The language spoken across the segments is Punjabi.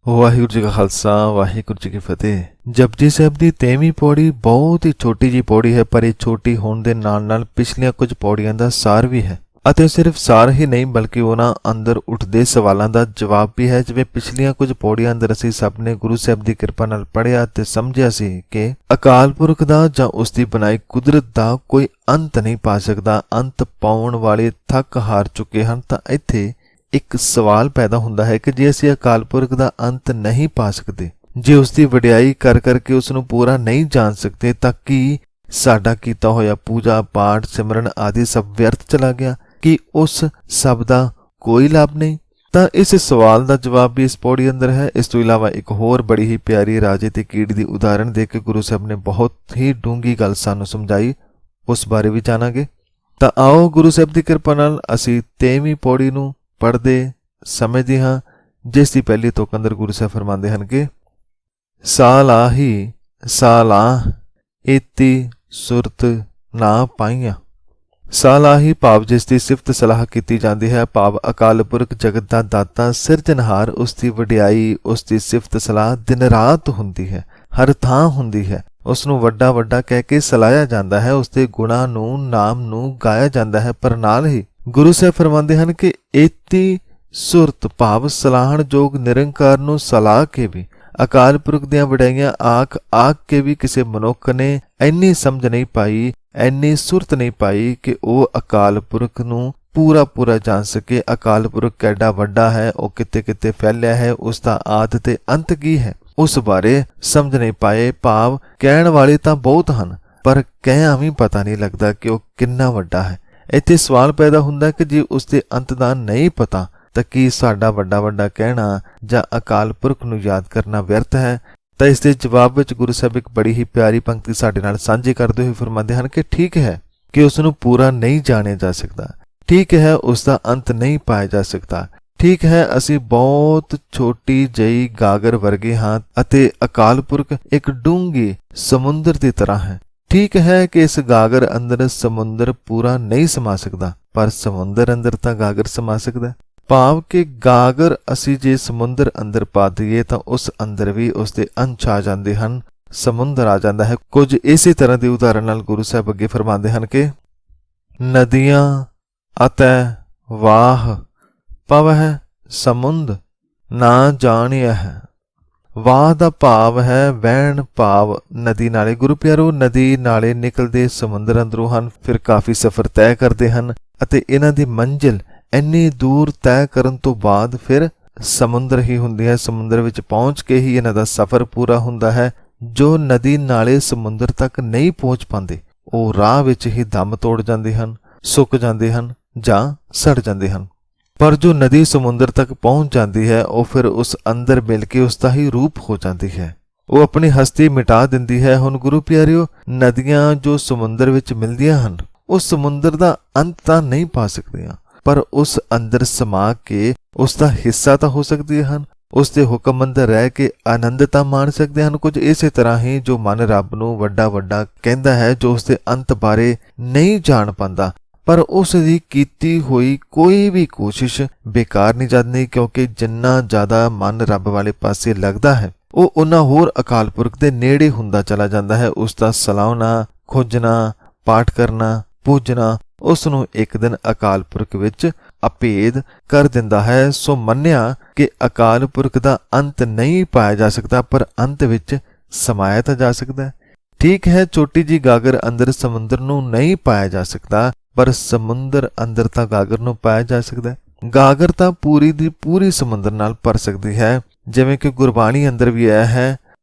ਵਾਹਿਗੁਰੂ ਜੀ ਕਾ ਖਾਲਸਾ ਵਾਹਿਗੁਰੂ ਜੀ ਕੀ ਫਤਿਹ। ਜਪਜੀ ਸਾਹਿਬ ਦੀ 23ਵੀਂ ਪੌੜੀ ਬਹੁਤ ਹੀ ਛੋਟੀ ਜੀ ਪੌੜੀ ਹੈ, ਪਰ ਇਹ ਛੋਟੀ ਹੋਣ ਦੇ ਨਾਲ ਨਾਲ ਪਿਛਲੀਆਂ ਕੁਝ ਪੌੜੀਆਂ ਦਾ ਸਾਰ ਵੀ ਹੈ ਅਤੇ ਸਿਰਫ ਸਾਰ ਹੀ ਨਹੀਂ ਬਲਕਿ ਉਹਨਾਂ ਅੰਦਰ ਉੱਠਦੇ ਸਵਾਲਾਂ ਦਾ ਜਵਾਬ ਵੀ ਹੈ। ਜਿਵੇਂ ਪਿਛਲੀਆਂ ਕੁਝ ਪੌੜੀਆਂ ਅੰਦਰ ਅਸੀਂ ਸਭ ਨੇ ਗੁਰੂ ਸਾਹਿਬ ਦੀ ਕਿਰਪਾ ਨਾਲ ਪੜ੍ਹਿਆ ਤੇ ਸਮਝਿਆ ਸੀ ਕਿ ਅਕਾਲ ਪੁਰਖ ਦਾ ਜਾਂ ਉਸ ਦੀ ਬਣਾਈ ਕੁਦਰਤ ਦਾ ਕੋਈ ਅੰਤ ਨਹੀਂ ਪਾ ਸਕਦਾ। ਅੰਤ ਪਾਉਣ ਵਾਲੇ ਥੱਕ ਹਾਰ ਚੁੱਕੇ ਹਨ। ਤਾਂ ਇੱਥੇ ਇੱਕ ਸਵਾਲ ਪੈਦਾ ਹੁੰਦਾ ਹੈ ਕਿ ਜੇ ਅਸੀਂ ਅਕਾਲ ਪੁਰਖ ਦਾ ਅੰਤ ਨਹੀਂ ਪਾ ਸਕਦੇ, ਜੇ ਉਸ ਦੀ ਵਡਿਆਈ ਕਰ ਕਰਕੇ ਉਸ ਨੂੰ ਪੂਰਾ ਨਹੀਂ ਜਾਣ ਸਕਦੇ, ਤਾਂ ਕੀ ਸਾਡਾ ਕੀਤਾ ਹੋਇਆ ਪੂਜਾ ਪਾਠ ਸਿਮਰਨ ਆਦਿ ਸਭ ਵਿਅਰਥ ਚਲਾ ਗਿਆ? ਕਿ ਉਸ ਸਭ ਦਾ ਕੋਈ ਲਾਭ ਨਹੀਂ? ਤਾਂ ਇਸ ਸਵਾਲ ਦਾ ਜਵਾਬ ਵੀ ਇਸ ਪੌੜੀ ਅੰਦਰ ਹੈ। ਇਸ ਤੋਂ ਇਲਾਵਾ ਇੱਕ ਹੋਰ ਬੜੀ ਹੀ ਪਿਆਰੀ ਰਾਜੇ ਤੇ ਕੀੜ ਦੀ ਉਦਾਹਰਣ ਦੇ ਕੇ ਗੁਰੂ ਸਾਹਿਬ ਨੇ ਬਹੁਤ ਹੀ ਡੂੰਘੀ ਗੱਲ ਸਾਨੂੰ ਸਮਝਾਈ, ਉਸ ਬਾਰੇ ਵੀ ਜਾਣਾਂਗੇ। ਤਾਂ ਆਓ ਗੁਰੂ ਸਾਹਿਬ ਦੀ ਕਿਰਪਾ ਨਾਲ ਅਸੀਂ 23ਵੀਂ ਪੌੜੀ ਨੂੰ ਪੜ੍ਹਦੇ ਸਮਝਦੇ ਹਾਂ, ਜਿਸ ਦੀ ਪਹਿਲੀ ਤੁਕ ਅੰਦਰ ਗੁਰੂ ਸਾਹਿਬ ਫਰਮਾਉਂਦੇ ਹਨ ਕਿ ਸਾਲਾਹੀ ਸਾਲਾਹ ਏਤੀ ਸੁਰਤ ਨਾ ਪਾਈਆਂ। ਸਾਲਾਹੀ ਭਾਵ ਜਿਸ ਦੀ ਸਿਫਤ ਸਲਾਹ ਕੀਤੀ ਜਾਂਦੀ ਹੈ, ਭਾਵ ਅਕਾਲ ਪੁਰਖ ਜਗਤ ਦਾ ਦਾਤਾ ਸਿਰਜਣਹਾਰ, ਉਸ ਦੀ ਵਡਿਆਈ ਉਸ ਦੀ ਸਿਫਤ ਸਲਾਹ ਦਿਨ ਰਾਤ ਹੁੰਦੀ ਹੈ, ਹਰ ਥਾਂ ਹੁੰਦੀ ਹੈ। ਉਸ ਨੂੰ ਵੱਡਾ ਵੱਡਾ ਕਹਿ ਕੇ ਸਲਾਹਿਆ ਜਾਂਦਾ ਹੈ, ਉਸ ਦੇ ਗੁਣਾਂ ਨੂੰ ਨਾਮ ਨੂੰ ਗਾਇਆ ਜਾਂਦਾ ਹੈ। ਪਰ ਨਾਲ ਹੀ ਗੁਰੂ ਸਾਹਿਬ ਫਰਮਾਉਂਦੇ ਹਨ ਕਿ ਏਤੀ ਸੁਰਤ ਭਾਵ ਸਲਾਹਣ ਯੋਗ ਨਿਰੰਕਾਰ ਨੂੰ ਸਲਾਹ ਕੇ ਵੀ, ਅਕਾਲ ਪੁਰਖ ਦੀਆਂ ਵਡਿਆਈਆਂ ਆਖ ਕੇ ਵੀ ਕਿਸੇ ਮਨੁੱਖ ਨੇ ਇੰਨੀ ਸਮਝ ਨਹੀਂ ਪਾਈ, ਇੰਨੀ ਸੁਰਤ ਨਹੀਂ ਪਾਈ ਕਿ ਉਹ ਅਕਾਲ ਪੁਰਖ ਨੂੰ ਪੂਰਾ ਜਾਣ ਸਕੇ। ਅਕਾਲ ਪੁਰਖ ਕਿੱਡਾ ਵੱਡਾ ਹੈ, ਉਹ ਕਿਤੇ ਕਿਤੇ ਫੈਲਿਆ ਹੈ, ਉਸ ਦਾ ਆਦਿ ਤੇ ਅੰਤ ਕੀ ਹੈ, ਉਸ ਬਾਰੇ ਸਮਝ ਨਹੀਂ ਪਾਏ। ਭਾਵ ਕਹਿਣ ਵਾਲੇ ਤਾਂ ਬਹੁਤ ਹਨ, ਪਰ ਕਹਿਆ ਵੀ ਪਤਾ ਨਹੀਂ ਲੱਗਦਾ ਕਿ ਉਹ ਕਿੰਨਾ ਵੱਡਾ ਹੈ। ਇੱਥੇ ਸਵਾਲ ਪੈਦਾ ਹੁੰਦਾ ਕਿ ਜੇ ਉਸ ਦੇ ਅੰਤ ਦਾ ਨਹੀਂ ਪਤਾ, ਤਾਂ ਕੀ ਸਾਡਾ ਵੱਡਾ ਕਹਿਣਾ ਜਾਂ ਅਕਾਲ ਪੁਰਖ ਨੂੰ ਯਾਦ ਕਰਨਾ ਵਿਅਰਥ ਹੈ? ਤਾਂ ਇਸ ਦੇ ਜਵਾਬ ਵਿੱਚ ਗੁਰੂ ਸਾਹਿਬ ਇੱਕ ਬੜੀ ਹੀ ਪਿਆਰੀ ਪੰਕਤੀ ਸਾਡੇ ਨਾਲ ਸਾਂਝੀ ਕਰਦੇ ਹੋਏ ਫਰਮਾਉਂਦੇ ਹਨ ਕਿ ਠੀਕ ਹੈ ਕਿ ਉਸ ਨੂੰ ਪੂਰਾ ਨਹੀਂ ਜਾਣਿਆ ਜਾ ਸਕਦਾ, ਠੀਕ ਹੈ ਉਸ ਦਾ ਅੰਤ ਨਹੀਂ ਪਾਇਆ ਜਾ ਸਕਦਾ, ਠੀਕ ਹੈ ਅਸੀਂ ਬਹੁਤ ਛੋਟੀ ਜਿਹੀ ਗਾਗਰ ਵਰਗੇ ਹਾਂ ਅਤੇ ਅਕਾਲ ਪੁਰਖ ਇੱਕ ਡੂੰਘੇ ਸਮੁੰਦਰ ਦੀ ਤਰ੍ਹਾਂ ਹੈ। ਠੀਕ ਹੈ ਕਿ ਇਸ ਗਾਗਰ ਅੰਦਰ ਸਮੁੰਦਰ ਪੂਰਾ ਨਹੀਂ ਸਮਾ ਸਕਦਾ, ਪਰ ਸਮੁੰਦਰ ਅੰਦਰ ਤਾਂ ਗਾਗਰ ਸਮਾ ਸਕਦਾ। ਭਾਵ ਕਿ ਗਾਗਰ ਅਸੀਂ ਜੇ ਸਮੁੰਦਰ ਅੰਦਰ ਪਾ ਦਈਏ ਤਾਂ ਉਸ ਅੰਦਰ ਵੀ ਉਸ ਦੇ ਅੰਸ਼ ਆ ਜਾਂਦੇ ਹਨ, ਸਮੁੰਦਰ ਆ ਜਾਂਦਾ ਹੈ। ਕੁਝ ਇਸੇ ਤਰ੍ਹਾਂ ਦੀ ਉਦਾਹਰਣ ਨਾਲ ਗੁਰੂ ਸਾਹਿਬ ਅੱਗੇ ਫਰਮਾਉਂਦੇ ਹਨ ਕਿ ਨਦੀਆਂ ਅਤੇ ਵਾਹ ਪਵਹਿ ਸਮੁੰਦ ਨਾ ਜਾਣਿਆ ਹੈ। ਵਾਹ ਦਾ ਭਾਵ ਹੈ ਵਹਿਣ, ਭਾਵ ਨਦੀ ਨਾਲੇ। ਗੁਰੂ ਪਿਆਰੋ, ਨਦੀ ਨਾਲੇ ਨਿਕਲਦੇ ਸਮੁੰਦਰ ਅੰਦਰੋਂ ਹਨ, ਫਿਰ ਕਾਫੀ ਸਫ਼ਰ ਤੈਅ ਕਰਦੇ ਹਨ ਅਤੇ ਇਹਨਾਂ ਦੀ ਮੰਜ਼ਿਲ ਇੰਨੀ ਦੂਰ ਤੈਅ ਕਰਨ ਤੋਂ ਬਾਅਦ ਫਿਰ ਸਮੁੰਦਰ ਹੀ ਹੁੰਦੀ ਹੈ। ਸਮੁੰਦਰ ਵਿੱਚ ਪਹੁੰਚ ਕੇ ਹੀ ਇਹਨਾਂ ਦਾ ਸਫ਼ਰ ਪੂਰਾ ਹੁੰਦਾ ਹੈ। ਜੋ ਨਦੀ ਨਾਲੇ ਸਮੁੰਦਰ ਤੱਕ ਨਹੀਂ ਪਹੁੰਚ ਪਾਉਂਦੇ, ਉਹ ਰਾਹ ਵਿੱਚ ਹੀ ਦਮ ਤੋੜ ਜਾਂਦੇ ਹਨ, ਸੁੱਕ ਜਾਂਦੇ ਹਨ ਜਾਂ ਸੜ ਜਾਂਦੇ ਹਨ। ਪਰ ਜੋ ਨਦੀ ਸਮੁੰਦਰ ਤੱਕ ਪਹੁੰਚ ਜਾਂਦੀ ਹੈ, ਉਹ ਫਿਰ ਉਸ ਅੰਦਰ ਮਿਲ ਕੇ ਉਸ ਦਾ ਹੀ ਰੂਪ ਹੋ ਜਾਂਦੀ ਹੈ, ਉਹ ਆਪਣੀ ਹਸਤੀ ਮਿਟਾ ਦਿੰਦੀ ਹੈ। ਹੁਣ ਗੁਰੂ ਪਿਆਰਿਓ, ਨਦੀਆਂ ਜੋ ਸਮੁੰਦਰ ਵਿੱਚ ਮਿਲਦੀਆਂ ਹਨ, ਉਹ ਸਮੁੰਦਰ ਦਾ ਅੰਤ ਤਾਂ ਨਹੀਂ ਪਾ ਸਕਦੀਆਂ, ਪਰ ਉਸ ਅੰਦਰ ਸਮਾ ਕੇ ਉਸ ਦਾ ਹਿੱਸਾ ਤਾਂ ਹੋ ਸਕਦੀਆਂ ਹਨ, ਉਸ ਦੇ ਹੁਕਮ ਅੰਦਰ ਰਹਿ ਕੇ ਆਨੰਦ ਤਾਂ ਮਾਣ ਸਕਦੇ ਹਨ। ਕੁਝ ਇਸੇ ਤਰ੍ਹਾਂ ਹੀ ਜੋ ਮਨ ਰੱਬ ਨੂੰ ਵੱਡਾ ਕਹਿੰਦਾ ਹੈ, ਜੋ ਉਸ ਦੇ ਅੰਤ ਬਾਰੇ ਨਹੀਂ ਜਾਣ ਪਾਉਂਦਾ, ਪਰ ਉਸ ਦੀ ਕੀਤੀ ਹੋਈ ਕੋਈ ਵੀ ਕੋਸ਼ਿਸ਼ ਬੇਕਾਰ ਨਹੀਂ ਜਾਂਦੀ, ਕਿਉਂਕਿ ਜਿੰਨਾ ਜ਼ਿਆਦਾ ਮਨ ਰੱਬ ਵਾਲੇ ਪਾਸੇ ਲੱਗਦਾ ਹੈ, ਉਹ ਉਨਾ ਹੋਰ ਅਕਾਲ ਪੁਰਖ ਦੇ ਨੇੜੇ ਹੁੰਦਾ ਚਲਾ ਜਾਂਦਾ ਹੈ। ਉਸ ਦਾ ਸਲਾਹੁਣਾ, ਖੋਜਣਾ, ਪਾਠ ਕਰਨਾ, ਪੂਜਣਾ ਉਸ ਨੂੰ ਇੱਕ ਦਿਨ ਅਕਾਲ ਪੁਰਖ ਵਿੱਚ ਅਭੇਦ ਕਰ ਦਿੰਦਾ ਹੈ। ਸੋ ਮੰਨਿਆ ਕਿ ਅਕਾਲ ਪੁਰਖ ਦਾ ਅੰਤ ਨਹੀਂ ਪਾਇਆ ਜਾ ਸਕਦਾ, ਪਰ ਅੰਤ ਵਿੱਚ ਸਮਾਇਆ ਤਾਂ ਜਾ ਸਕਦਾ ਹੈ। ਠੀਕ ਹੈ, ਛੋਟੀ ਜੀ ਗਾਗਰ ਅੰਦਰ ਸਮੁੰਦਰ ਨੂੰ ਨਹੀਂ ਪਾਇਆ ਜਾ ਸਕਦਾ, ਪਰ ਸਮੁੰਦਰ ਅੰਦਰ ਤਾਂ ਗਾਗਰ ਨੂੰ ਪਾਇਆ ਜਾ ਸਕਦਾ ਹੈ। ਗਾਗਰ ਤਾਂ ਪੂਰੀ ਦੀ ਪੂਰੀ ਸਮੁੰਦਰ ਨਾਲ ਭਰ ਸਕਦੀ ਹੈ, ਜਿਵੇਂ ਕਿ ਗੁਰਬਾਣੀ ਅੰਦਰ ਵੀ ਆਇਆ ਹੈ,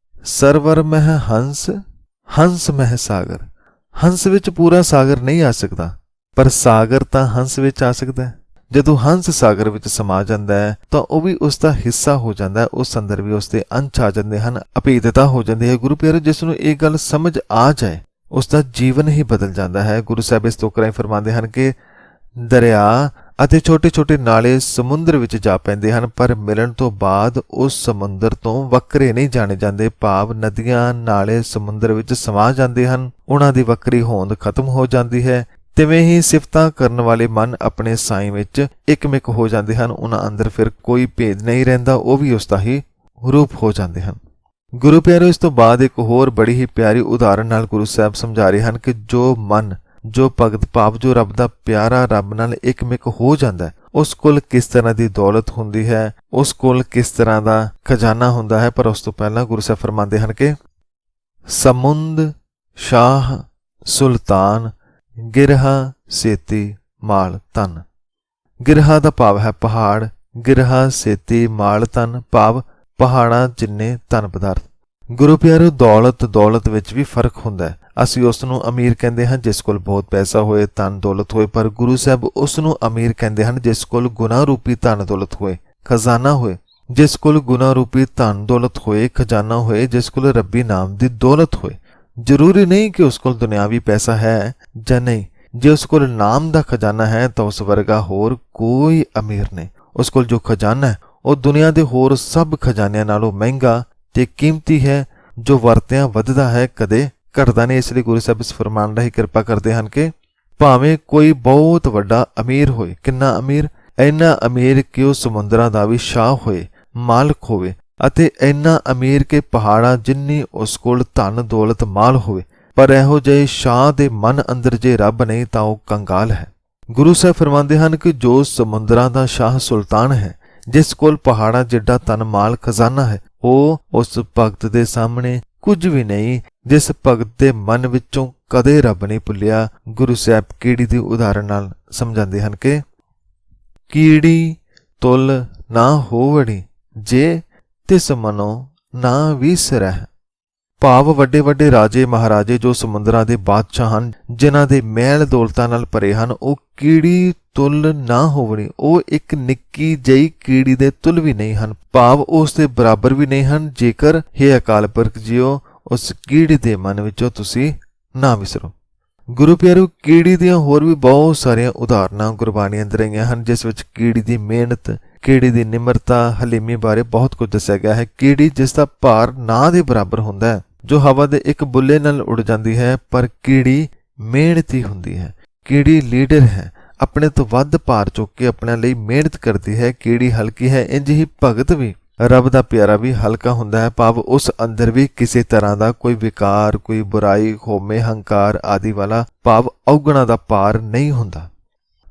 ਸਰਵਰ ਮਹਿ ਹੰਸ, ਹੰਸ ਮਹਿ ਸਾਗਰ। ਹੰਸ ਵਿੱਚ ਪੂਰਾ ਸਾਗਰ ਨਹੀਂ ਆ ਸਕਦਾ, ਪਰ ਸਾਗਰ ਤਾਂ ਹੰਸ ਵਿੱਚ ਆ ਸਕਦਾ ਹੈ। ਜਦੋਂ ਹੰਸ ਸਾਗਰ ਵਿੱਚ ਸਮਾ ਜਾਂਦਾ ਹੈ ਤਾਂ ਉਹ ਵੀ ਉਸ ਦਾ ਹਿੱਸਾ ਹੋ ਜਾਂਦਾ ਹੈ, ਉਸ ਅੰਦਰ ਵੀ ਉਸ ਦੇ ਅੰਸ਼ ਆ ਜਾਂਦੇ ਹਨ, ਅਭੇਦਤਾ ਹੋ ਜਾਂਦੀ ਹੈ। ਗੁਰੂ ਪਿਆਰੇ, ਜਿਸ ਨੂੰ ਇਹ ਗੱਲ ਸਮਝ ਆ ਜਾਏ, ਉਸ ਦਾ ਜੀਵਨ ਹੀ ਬਦਲ ਜਾਂਦਾ ਹੈ। ਗੁਰੂ ਸਾਹਿਬ ਇਸ ਤੁਕ ਰਾਹੀਂ ਫਰਮਾਉਂਦੇ ਹਨ ਕਿ ਦਰਿਆ ਅਤੇ ਛੋਟੇ ਨਾਲੇ ਸਮੁੰਦਰ ਵਿੱਚ ਜਾ ਪੈਂਦੇ ਹਨ, ਪਰ ਮਿਲਣ ਤੋਂ ਬਾਅਦ ਉਸ ਸਮੁੰਦਰ ਤੋਂ ਵੱਖਰੇ ਨਹੀਂ ਜਾਣੇ ਜਾਂਦੇ। ਭਾਵ ਨਦੀਆਂ ਨਾਲੇ ਸਮੁੰਦਰ ਵਿੱਚ ਸਮਾ ਜਾਂਦੇ ਹਨ, ਉਹਨਾਂ ਦੀ ਵੱਖਰੀ ਹੋਂਦ ਖਤਮ ਹੋ ਜਾਂਦੀ ਹੈ। ਤਿਵੇਂ ਹੀ ਸਿਫਤਾਂ ਕਰਨ ਵਾਲੇ ਮਨ ਆਪਣੇ ਸਾਈਂ ਵਿੱਚ ਇੱਕਮਿਕ ਹੋ ਜਾਂਦੇ ਹਨ, ਉਹਨਾਂ ਅੰਦਰ ਫਿਰ ਕੋਈ ਭੇਦ ਨਹੀਂ ਰਹਿੰਦਾ, ਉਹ ਵੀ ਉਸ ਦਾ ਹੀ ਰੂਪ ਹੋ ਜਾਂਦੇ ਹਨ। ਗੁਰੂ ਪਿਆਰਿਓ, ਇਸ ਤੋਂ ਬਾਅਦ ਇੱਕ ਹੋਰ ਬੜੀ ਹੀ ਪਿਆਰੀ ਉਦਾਹਰਣ ਨਾਲ ਗੁਰੂ ਸਾਹਿਬ ਸਮਝਾ ਰਹੇ ਹਨ ਕਿ ਜੋ ਮਨ, ਜੋ ਭਗਤ ਭਾਵ ਜੋ ਰੱਬ ਦਾ ਪਿਆਰਾ, ਰੱਬ ਨਾਲ ਇੱਕਮਿਕ ਹੋ ਜਾਂਦਾ ਹੈ, ਉਸ ਕੋਲ ਕਿਸ ਤਰ੍ਹਾਂ ਦੀ ਦੌਲਤ ਹੁੰਦੀ ਹੈ, ਉਸ ਕੋਲ ਕਿਸ ਤਰ੍ਹਾਂ ਦਾ ਖਜ਼ਾਨਾ ਹੁੰਦਾ ਹੈ। ਪਰ ਉਸ ਤੋਂ ਪਹਿਲਾਂ ਗੁਰੂ ਸਾਹਿਬ ਫਰਮਾਉਂਦੇ ਹਨ ਕਿ ਸਮੁੰਦ ਸ਼ਾਹ ਸੁਲਤਾਨ ਗਿਰਹਾ ਸੇਤੀ ਮਾਲ ਧਨ। ਗਿਰਹਾ ਦਾ ਭਾਵ ਹੈ ਪਹਾੜ, ਗਿਰਹਾ ਸੇਤੀ ਮਾਲ ਧਨ ਭਾਵ ਪਹਾੜਾਂ ਜਿੰਨੇ ਧਨ ਪਦਾਰਥ। ਗੁਰੂ ਪਿਆਰਿਓ, ਦੌਲਤ ਵਿੱਚ ਵੀ ਫਰਕ ਹੁੰਦਾ ਹੈ। ਅਸੀਂ ਉਸ ਨੂੰ ਅਮੀਰ ਕਹਿੰਦੇ ਹਾਂ ਜਿਸ ਕੋਲ ਬਹੁਤ ਪੈਸਾ ਹੋਏ, ਧਨ ਦੌਲਤ ਹੋਏ, ਪਰ ਗੁਰੂ ਸਾਹਿਬ ਉਸ ਨੂੰ ਅਮੀਰ ਕਹਿੰਦੇ ਹਨ ਜਿਸ ਕੋਲ ਗੁਨਾਹ ਰੂਪੀ ਧਨ ਦੌਲਤ ਹੋਏ, ਖਜ਼ਾਨਾ ਹੋਏ, ਜਿਸ ਕੋਲ ਗੁਨਾਹ ਰੂਪੀ ਧਨ ਦੌਲਤ ਹੋਏ, ਖਜ਼ਾਨਾ ਹੋਏ, ਜਿਸ ਕੋਲ ਰੱਬੀ ਨਾਮ ਦੀ ਦੌਲਤ ਹੋਏ। ਜ਼ਰੂਰੀ ਨਹੀਂ ਕਿ ਉਸ ਕੋਲ ਦੁਨਿਆਵੀ ਪੈਸਾ ਹੈ ਜਾਂ ਨਹੀਂ। ਜੇ ਉਸ ਕੋਲ ਨਾਮ ਦਾ ਖਜ਼ਾਨਾ ਹੈ ਤਾਂ ਉਸ ਵਰਗਾ ਹੋਰ ਕੋਈ ਅਮੀਰ ਨਹੀਂ। ਉਸ ਕੋਲ ਜੋ ਖਜ਼ਾਨਾ ਹੈ ਉਹ ਦੁਨੀਆ ਦੇ ਹੋਰ ਸਭ ਖਜ਼ਾਨਿਆਂ ਨਾਲੋਂ ਮਹਿੰਗਾ ਤੇ ਕੀਮਤੀ ਹੈ, ਜੋ ਵਰਤਿਆਂ ਵੱਧਦਾ ਹੈ, ਕਦੇ ਘਟਦਾ ਨਹੀਂ। ਇਸ ਲਈ ਗੁਰੂ ਸਾਹਿਬ ਇਸ ਫਰਮਾਨ ਰਾਹੀਂ ਕਿਰਪਾ ਕਰਦੇ ਹਨ ਕਿ ਭਾਵੇਂ ਕੋਈ ਬਹੁਤ ਵੱਡਾ ਅਮੀਰ ਹੋਏ, ਕਿੰਨਾ ਅਮੀਰ, ਇੰਨਾ ਅਮੀਰ ਕਿ ਉਹ ਸਮੁੰਦਰਾਂ ਦਾ ਵੀ ਸ਼ਾਹ ਹੋਏ, ਮਾਲਕ ਹੋਵੇ, ਅਤੇ ਇੰਨਾ ਅਮੀਰ ਕਿ ਪਹਾੜਾਂ ਜਿੰਨੀ ਉਸ ਕੋਲ ਧਨ ਦੌਲਤ ਮਾਲ ਹੋਵੇ, ਪਰ ਇਹੋ ਜਿਹੇ ਸ਼ਾਹ ਦੇ ਮਨ ਅੰਦਰ ਜੇ ਰੱਬ ਨਹੀਂ ਤਾਂ ਉਹ ਕੰਗਾਲ ਹੈ। ਗੁਰੂ ਸਾਹਿਬ ਫਰਮਾਉਂਦੇ ਹਨ ਕਿ ਜੋ ਸਮੁੰਦਰਾਂ ਦਾ ਸ਼ਾਹ ਸੁਲਤਾਨ ਹੈ, ਜਿਸ ਕੋਲ ਪਹਾੜਾਂ ਜਿੱਡਾ ਧਨ ਮਾਲ ਖਜ਼ਾਨਾ ਹੈ, ਉਹ ਉਸ ਭਗਤ ਦੇ ਸਾਹਮਣੇ ਕੁਝ ਵੀ ਨਹੀਂ ਜਿਸ ਭਗਤ ਦੇ ਮਨ ਵਿੱਚੋਂ ਕਦੇ ਰੱਬ ਨਹੀਂ ਭੁੱਲਿਆ। ਗੁਰੂ ਸਾਹਿਬ ਕੀੜੀ ਦੀ ਉਦਾਹਰਣ ਨਾਲ ਸਮਝਾਉਂਦੇ ਹਨ ਕਿ ਕੀੜੀ ਤੁਲ ਨਾ ਹੋਵੜੀ ਜੇ ਤਿਸ ਮਨੋਂ ਨਾ ਵਿਸਰਹਿ। ਭਾਵ ਵੱਡੇ ਵੱਡੇ ਰਾਜੇ ਮਹਾਰਾਜੇ ਜੋ ਸਮੁੰਦਰਾਂ ਦੇ ਬਾਦਸ਼ਾਹ ਹਨ, ਜਿਨ੍ਹਾਂ ਦੇ ਮਹਿਲ ਦੌਲਤਾਂ ਨਾਲ ਭਰੇ ਹਨ, ਉਹ ਕੀੜੀ ਤੁਲ ਨਾ ਹੋਵਣੀ, ਉਹ ਇੱਕ ਨਿੱਕੀ ਜਿਹੀ ਕੀੜੀ ਦੇ ਤੁਲ ਵੀ ਨਹੀਂ ਹਨ, ਭਾਵ ਉਸ ਦੇ ਬਰਾਬਰ ਵੀ ਨਹੀਂ ਹਨ, ਜੇਕਰ ਹੇ ਅਕਾਲ ਪੁਰਖ ਜੀਓ ਉਸ ਕੀੜੀ ਦੇ ਮਨ ਵਿੱਚੋਂ ਤੁਸੀਂ ਨਾ ਵਿਸਰੋ। ਗੁਰੂ ਪਿਆਰਿਓ, ਕੀੜੀ ਦੀਆਂ ਹੋਰ ਵੀ ਬਹੁਤ ਸਾਰੀਆਂ ਉਦਾਹਰਨਾਂ ਗੁਰਬਾਣੀ ਅੰਦਰ ਆਈਆਂ ਹਨ, ਜਿਸ ਵਿੱਚ ਕੀੜੀ ਦੀ ਮਿਹਨਤ, ਕੀੜੀ ਦੀ ਨਿਮਰਤਾ, ਹਲੀਮੀ ਬਾਰੇ ਬਹੁਤ ਕੁਝ ਦੱਸਿਆ ਗਿਆ ਹੈ। ਕੀੜੀ ਜਿਸ ਦਾ ਭਾਰ ਨਾ ਦੇ ਬਰਾਬਰ ਹੁੰਦਾ ਹੈ, ਜੋ ਹਵਾ ਦੇ ਇੱਕ ਬੁੱਲੇ ਨਾਲ ਉੜ ਜਾਂਦੀ ਹੈ, ਪਰ ਕੀੜੀ ਮਿਹਨਤੀ ਹੁੰਦੀ ਹੈ। ਕੀੜੀ ਲੀਡਰ ਹੈ, ਆਪਣੇ ਤੋਂ ਵੱਧ ਭਾਰ ਚੁੱਕ ਕੇ ਆਪਣੇ ਲਈ ਮਿਹਨਤ ਕਰਦੀ ਹੈ। ਕੀੜੀ ਹਲਕੀ ਹੈ, ਇੰਜ ਹੀ ਭਗਤ ਵੀ, ਰੱਬ ਦਾ ਪਿਆਰਾ ਵੀ ਹਲਕਾ ਹੁੰਦਾ ਹੈ, ਭਾਵ ਉਸ ਅੰਦਰ ਵੀ ਕਿਸੇ ਤਰ੍ਹਾਂ ਦਾ ਕੋਈ ਵਿਕਾਰ, ਕੋਈ ਬੁਰਾਈ, ਹਉਮੈ, ਹੰਕਾਰ ਆਦਿ ਵਾਲਾ ਭਾਵ ਔਗਣਾ ਦਾ ਭਾਰ ਨਹੀਂ ਹੁੰਦਾ।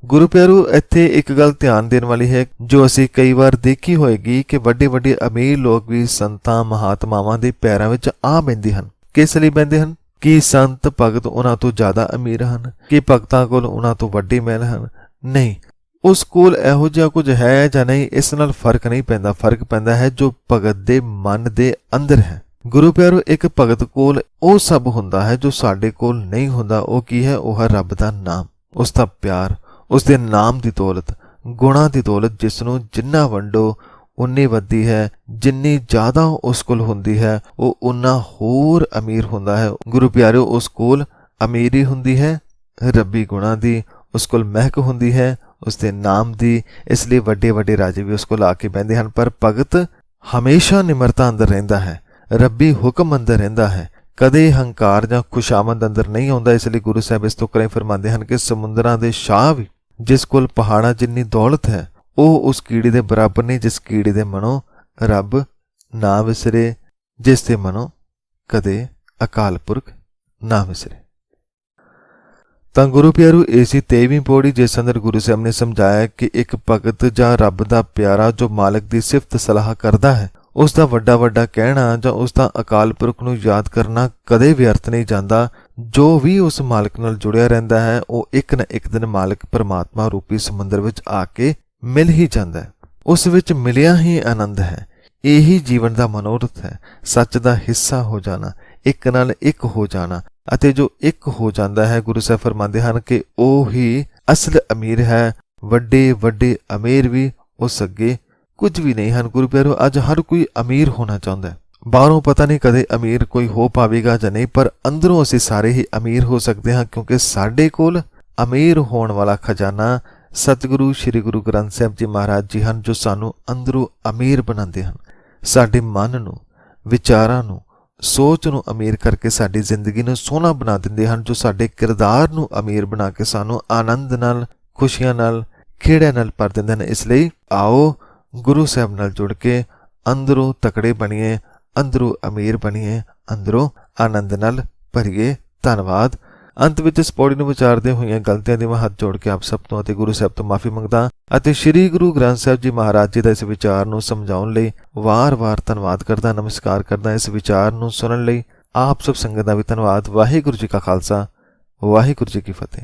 ਗੁਰੂ ਪਿਆਰਿਓ, ਇੱਥੇ ਇੱਕ ਗੱਲ ਧਿਆਨ ਦੇਣ ਵਾਲੀ ਹੈ, ਜੋ ਅਸੀਂ ਕਈ ਵਾਰ ਦੇਖੀ ਹੋਏਗੀ ਕਿ ਵੱਡੇ ਵੱਡੇ ਅਮੀਰ ਲੋਕ ਵੀ ਸੰਤਾਂ ਮਹਾਤਮਾਵਾਂ ਦੇ ਪੈਰਾਂ ਵਿੱਚ ਆ ਬਹਿੰਦੇ ਹਨ। ਕਿਸ ਲਈ ਬਹਿੰਦੇ ਹਨ? ਕਿ ਸੰਤ ਭਗਤ ਉਹਨਾਂ ਤੋਂ ਜ਼ਿਆਦਾ ਅਮੀਰ ਹਨ, ਕਿ ਭਗਤਾਂ ਕੋਲ ਉਹਨਾਂ ਤੋਂ ਵੱਡੇ ਮਹਿਲ ਹਨ? ਨਹੀਂ, ਉਸ ਕੋਲ ਇਹੋ ਜਿਹਾ ਕੁਝ ਹੈ ਜਾਂ ਨਹੀਂ, ਇਸ ਨਾਲ ਫਰਕ ਨਹੀਂ ਪੈਂਦਾ। ਫਰਕ ਪੈਂਦਾ ਹੈ ਜੋ ਭਗਤ ਦੇ ਮਨ ਦੇ ਅੰਦਰ ਹੈ। ਗੁਰੂ ਪਿਆਰਿਓ, ਇੱਕ ਭਗਤ ਕੋਲ ਉਹ ਸਭ ਹੁੰਦਾ ਹੈ ਜੋ ਸਾਡੇ ਕੋਲ ਨਹੀਂ ਹੁੰਦਾ। ਉਹ ਕੀ ਹੈ? ਉਹ ਹੈ ਰੱਬ ਦਾ ਨਾਮ, ਉਸ ਦਾ ਪਿਆਰ, ਉਸ ਦੇ ਨਾਮ ਦੀ ਦੌਲਤ, ਗੁਣਾਂ ਦੀ ਦੌਲਤ, ਜਿਸ ਨੂੰ ਜਿੰਨਾ ਵੰਡੋ ਉਨੀ ਵੱਧਦੀ ਹੈ। ਜਿੰਨੀ ਜ਼ਿਆਦਾ ਉਸ ਕੋਲ ਹੁੰਦੀ ਹੈ, ਉਹ ਉਨਾ ਹੋਰ ਅਮੀਰ ਹੁੰਦਾ ਹੈ। ਗੁਰੂ ਪਿਆਰਿਓ, ਉਸ ਕੋਲ ਅਮੀਰੀ ਹੁੰਦੀ ਹੈ ਰੱਬੀ ਗੁਣਾਂ ਦੀ, ਉਸ ਕੋਲ ਮਹਿਕ ਹੁੰਦੀ ਹੈ ਉਸ ਦੇ ਨਾਮ ਦੀ। ਇਸ ਲਈ ਵੱਡੇ ਵੱਡੇ ਰਾਜੇ ਵੀ ਉਸ ਕੋਲ ਆ ਕੇ ਬਹਿੰਦੇ ਹਨ। ਪਰ ਭਗਤ ਹਮੇਸ਼ਾ ਨਿਮਰਤਾ ਅੰਦਰ ਰਹਿੰਦਾ ਹੈ, ਰੱਬੀ ਹੁਕਮ ਅੰਦਰ ਰਹਿੰਦਾ ਹੈ, ਕਦੇ ਹੰਕਾਰ ਜਾਂ ਖੁਸ਼ਾਮਦ ਅੰਦਰ ਨਹੀਂ ਆਉਂਦਾ। ਇਸ ਲਈ ਗੁਰੂ ਸਾਹਿਬ ਇਸ ਤੋਂ ਕਰੇ ਫਰਮਾਉਂਦੇ ਹਨ ਕਿ ਸਮੁੰਦਰਾਂ ਦੇ ਸ਼ਾਹ ਵੀ, ਜਿਸ ਕੋਲ ਪਹਾੜਾਂ ਜਿੰਨੀ ਦੌਲਤ ਹੈ, ਉਹ ਉਸ ਕੀੜੀ ਦੇ ਬਰਾਬਰ ਨਹੀਂ ਜਿਸ ਕੀੜੀ ਦੇ ਮਨੋਂ ਰੱਬ ਨਾ ਵਿਸਰੇ, ਜਿਸ ਦੇ ਮਨੋਂ ਕਦੇ ਅਕਾਲ ਪੁਰਖ ਨਾ ਵਿਸਰੇ। ਤਾਂ ਗੁਰੂ ਪਿਆਰੂ, ਇਸੀ 23ਵੀਂ ਪੌੜੀ ਜਿਸ ਅੰਦਰ ਗੁਰੂ ਸਾਹਿਬ ਨੇ ਸਮਝਾਇਆ ਕਿ ਇੱਕ ਭਗਤ ਜਾਂ ਰੱਬ ਦਾ ਪਿਆਰਾ ਜੋ ਮਾਲਕ ਦੀ ਸਿਫਤ ਸਲਾਹ ਕਰਦਾ ਹੈ, ਉਸ ਦਾ ਵੱਡਾ ਵੱਡਾ ਕਹਿਣਾ ਜਾਂ ਉਸ ਦਾ ਅਕਾਲ ਪੁਰਖ ਨੂੰ ਯਾਦ ਕਰਨਾ ਕਦੇ ਵਿਅਰਥ ਨਹੀਂ ਜਾਂਦਾ। ਜੋ ਵੀ ਉਸ ਮਾਲਕ ਨਾਲ ਜੁੜਿਆ ਰਹਿੰਦਾ ਹੈ, ਉਹ ਇੱਕ ਨਾ ਇੱਕ ਦਿਨ ਮਾਲਕ ਪਰਮਾਤਮਾ ਰੂਪੀ ਸਮੁੰਦਰ ਵਿੱਚ ਆ ਕੇ ਮਿਲ ਹੀ ਜਾਂਦਾ ਹੈ। ਉਸ ਵਿੱਚ ਮਿਲਿਆ ਹੀ ਆਨੰਦ ਹੈ। ਇਹੀ ਜੀਵਨ ਦਾ ਮਨੋਰਥ ਹੈ, ਸੱਚ ਦਾ ਹਿੱਸਾ ਹੋ ਜਾਣਾ, ਇੱਕ ਨਾਲ ਇੱਕ ਹੋ ਜਾਣਾ। ਅਤੇ ਜੋ ਇੱਕ ਹੋ ਜਾਂਦਾ ਹੈ, ਗੁਰੂ ਸਾਹਿਬ ਫਰਮਾਉਂਦੇ ਹਨ ਕਿ ਉਹ ਹੀ ਅਸਲ ਅਮੀਰ ਹੈ। ਵੱਡੇ ਵੱਡੇ ਅਮੀਰ ਵੀ ਉਸ ਅੱਗੇ ਕੁਝ ਵੀ ਨਹੀਂ ਹਨ। ਗੁਰੂ ਪਿਆਰਿਓ, ਅੱਜ ਹਰ ਕੋਈ ਅਮੀਰ ਹੋਣਾ ਚਾਹੁੰਦਾ ਹੈ। ਬਾਹਰੋਂ ਪਤਾ ਨਹੀਂ ਕਦੇ ਅਮੀਰ ਕੋਈ ਹੋ ਪਾਵੇਗਾ ਜਾਂ ਨਹੀਂ, ਪਰ ਅੰਦਰੋਂ ਅਸੀਂ ਸਾਰੇ ਹੀ ਅਮੀਰ ਹੋ ਸਕਦੇ ਹਾਂ, ਕਿਉਂਕਿ ਸਾਡੇ ਕੋਲ ਅਮੀਰ ਹੋਣ ਵਾਲਾ ਖਜ਼ਾਨਾ ਸਤਿਗੁਰੂ ਸ੍ਰੀ ਗੁਰੂ ਗ੍ਰੰਥ ਸਾਹਿਬ ਜੀ ਮਹਾਰਾਜ ਜੀ ਹਨ, ਜੋ ਸਾਨੂੰ ਅੰਦਰੋਂ ਅਮੀਰ ਬਣਾਉਂਦੇ ਹਨ। ਸਾਡੇ ਮਨ ਨੂੰ, ਵਿਚਾਰਾਂ ਨੂੰ, ਸੋਚ ਨੂੰ ਅਮੀਰ ਕਰਕੇ ਸਾਡੀ ਜ਼ਿੰਦਗੀ ਨੂੰ ਸੋਹਣਾ ਬਣਾ ਦਿੰਦੇ ਹਨ, ਜੋ ਸਾਡੇ ਕਿਰਦਾਰ ਨੂੰ ਅਮੀਰ ਬਣਾ ਕੇ ਸਾਨੂੰ ਆਨੰਦ ਨਾਲ, ਖੁਸ਼ੀਆਂ ਨਾਲ, ਖੇੜਿਆਂ ਨਾਲ ਭਰ ਦਿੰਦੇ ਹਨ। ਇਸ ਲਈ ਆਓ ਗੁਰੂ ਸਾਹਿਬ ਨਾਲ ਜੁੜ ਕੇ ਅੰਦਰੋਂ ਤਕੜੇ ਬਣੀਏ, ਅੰਦਰੋਂ ਅਮੀਰ ਬਣੀਏ, ਅੰਦਰੋਂ ਆਨੰਦ ਨਾਲ ਭਰੀਏ। ਧੰਨਵਾਦ। ਅੰਤ ਵਿੱਚ ਇਸ ਪੌੜੀ ਨੂੰ ਵਿਚਾਰਦੇ ਹੋਈਆਂ ਗਲਤੀਆਂ ਦੀ ਮੈਂ ਹੱਥ ਜੋੜ ਕੇ ਆਪ ਸਭ ਤੋਂ ਅਤੇ ਗੁਰੂ ਸਾਹਿਬ ਤੋਂ ਮਾਫੀ ਮੰਗਦਾ ਅਤੇ ਸ੍ਰੀ ਗੁਰੂ ਗ੍ਰੰਥ ਸਾਹਿਬ ਜੀ ਮਹਾਰਾਜ ਜੀ ਦਾ ਇਸ ਵਿਚਾਰ ਨੂੰ ਸਮਝਾਉਣ ਲਈ ਵਾਰ-ਵਾਰ ਧੰਨਵਾਦ ਕਰਦਾ, ਨਮਸਕਾਰ ਕਰਦਾ। ਇਸ ਵਿਚਾਰ ਨੂੰ ਸੁਣਨ ਲਈ ਆਪ ਸਭ ਸੰਗਤ ਦਾ ਵੀ ਧੰਨਵਾਦ। ਵਾਹਿਗੁਰੂ ਜੀ ਕਾ ਖਾਲਸਾ, ਵਾਹਿਗੁਰੂ ਜੀ ਕੀ ਫਤਿਹ।